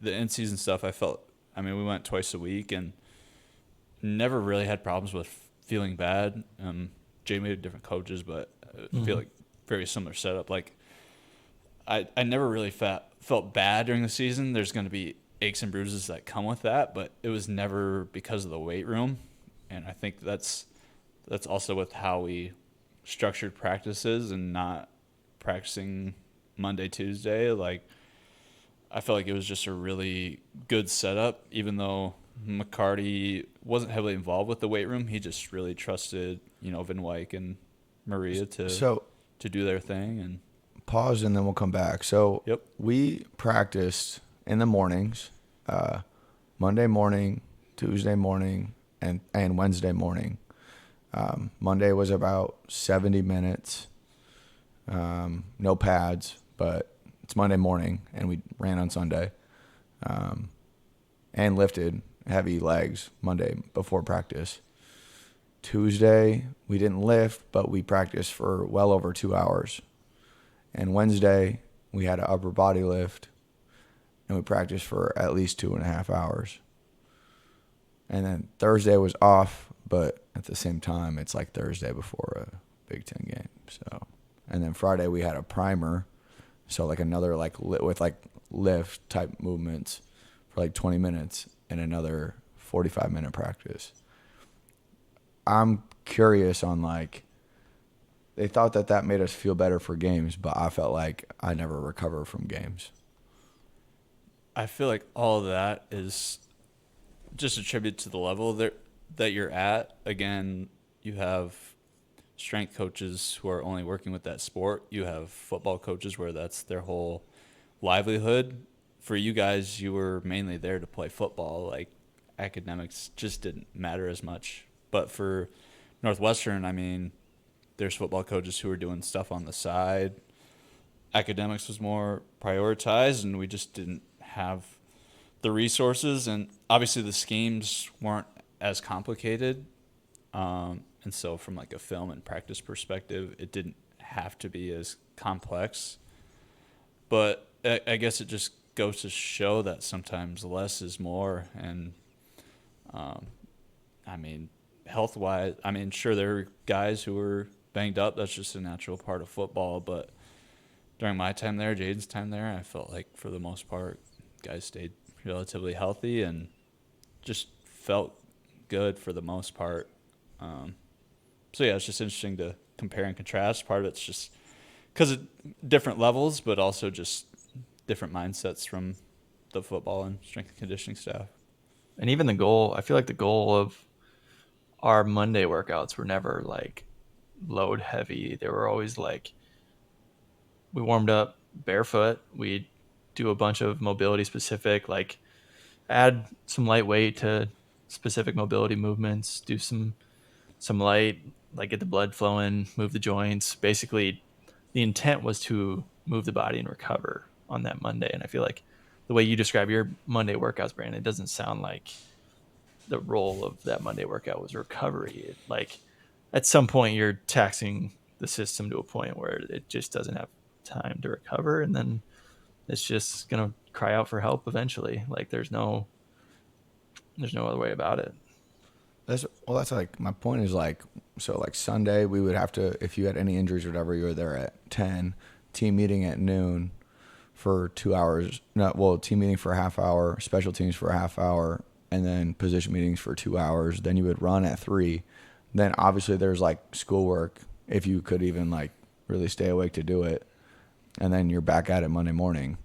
the in-season stuff, we went twice a week and never really had problems with feeling bad. Jamie had different coaches, but I feel Mm-hmm. like very similar setup. Like I never really felt bad during the season. There's going to be aches and bruises that come with that, but it was never because of the weight room. And I think that's also with how we structured practices and not practicing Monday, Tuesday. Like I felt like it was just a really good setup, even though McCarty wasn't heavily involved with the weight room. He just really trusted, Van Wyk and Maria So to do their thing. And pause and then we'll come back. So yep, we practiced in the mornings, Monday morning, Tuesday morning, and Wednesday morning. Monday was about 70 minutes, no pads, but it's Monday morning, and we ran on Sunday, and lifted heavy legs Monday before practice. Tuesday, we didn't lift, but we practiced for well over 2 hours. And Wednesday, we had an upper body lift, and we practiced for at least 2.5 hours. And then Thursday was off, but at the same time, it's like Thursday before a Big Ten game. So, and then Friday we had a primer, so like another with like lift type movements for like 20 minutes and another 45-minute practice. I'm curious on like they thought that made us feel better for games, but I felt like I never recover from games. I feel like all of that is just attributed to the level that you're at. Again, you have strength coaches who are only working with that sport. You have football coaches where that's their whole livelihood. For you guys, you were mainly there to play football. Like academics just didn't matter as much. But for Northwestern, there's football coaches who were doing stuff on the side. Academics was more prioritized, and we just didn't have the resources. And obviously, the schemes weren't as complicated. And so, from like a film and practice perspective, it didn't have to be as complex. But I guess it just goes to show that sometimes less is more. And um, I mean, health wise, sure, there are guys who were banged up. That's just a natural part of football. But during my time there, Jaden's time there, I felt like for the most part, guys stayed relatively healthy and just felt good for the most part. So yeah, it's just interesting to compare and contrast. Part of it's just because of different levels, but also just different mindsets from the football and strength and conditioning staff. And even the goal, I feel like the goal of our Monday workouts were never like load heavy. They were always like we warmed up barefoot. We'd do a bunch of mobility specific, like add some light weight to specific mobility movements, do some light, like get the blood flowing, move the joints. Basically, the intent was to move the body and recover on that Monday. And I feel like the way you describe your Monday workouts, Brandon, it doesn't sound like the role of that Monday workout was recovery. Like at some point, you're taxing the system to a point where it just doesn't have time to recover, and then it's just gonna cry out for help eventually. Like there's no other way about it. That's like my point is like, so like Sunday we would have to, if you had any injuries or whatever, you were there at 10, team meeting at noon for 2 hours. No, well, team meeting for a half hour, special teams for a half hour, and then position meetings for 2 hours. Then you would run at 3. Then obviously there's like schoolwork if you could even like really stay awake to do it. And then you're back at it Monday morning.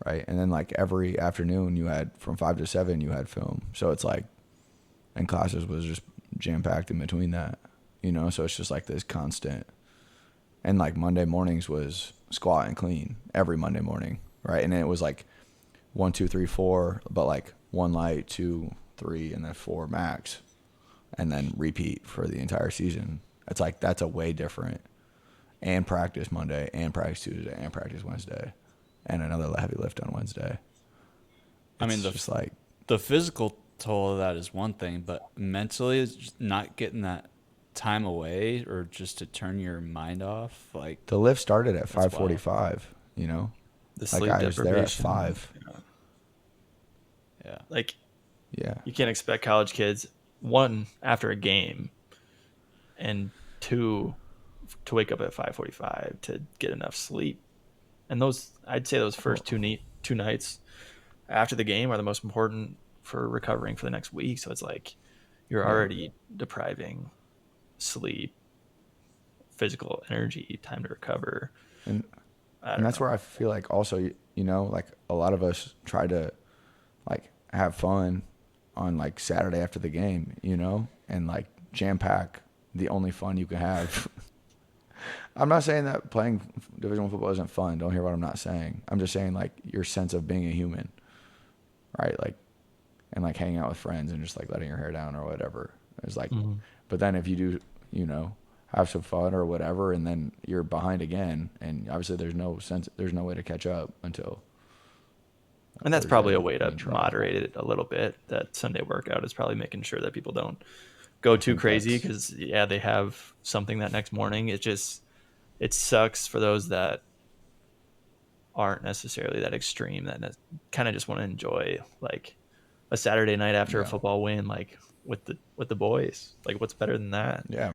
Right. And then like every afternoon you had from 5 to 7, you had film. So it's like, and classes was just jam packed in between that, so it's just like this constant. And like Monday mornings was squat and clean every Monday morning. Right. And then it was like 1, 2, 3, 4, but like 1 light, 2, 3, and then 4 max, and then repeat for the entire season. It's like, that's a way different. And practice Monday and practice Tuesday and practice Wednesday and another heavy lift on Wednesday. It's just like the physical toll of that is one thing, but mentally, it's just not getting that time away or just to turn your mind off. Like the lift started at that's wild. 5:45. The Like sleep I was there at deprivation. 5. Yeah. Yeah. Like, Yeah. you can't expect college kids, one, after a game, and two, to wake up at 5:45 to get enough sleep. And those, I'd say, those Well, first two nights after the game are the most important for recovering for the next week. So it's like you're yeah. already depriving sleep, physical energy, time to recover. And I and don't that's know. where I feel like also, like a lot of us try to like have fun on like Saturday after the game, and like jam pack the only fun you can have. I'm not saying that playing Division 1 football isn't fun. Don't hear what I'm not saying. I'm just saying like your sense of being a human, right? Like, and like hanging out with friends and just like letting your hair down or whatever. It's like, Mm-hmm. but then if you do, have some fun or whatever, and then you're behind again, and obviously there's no way to catch up until And that's probably a Thursday way to main trial. moderate it a little bit. That Sunday workout is probably making sure that people don't go I too think crazy that's because, yeah, they have something that next morning. It sucks for those that aren't necessarily that extreme, that kind of just want to enjoy like a Saturday night after a yeah, football win, like with the boys. Like, what's better than that? yeah.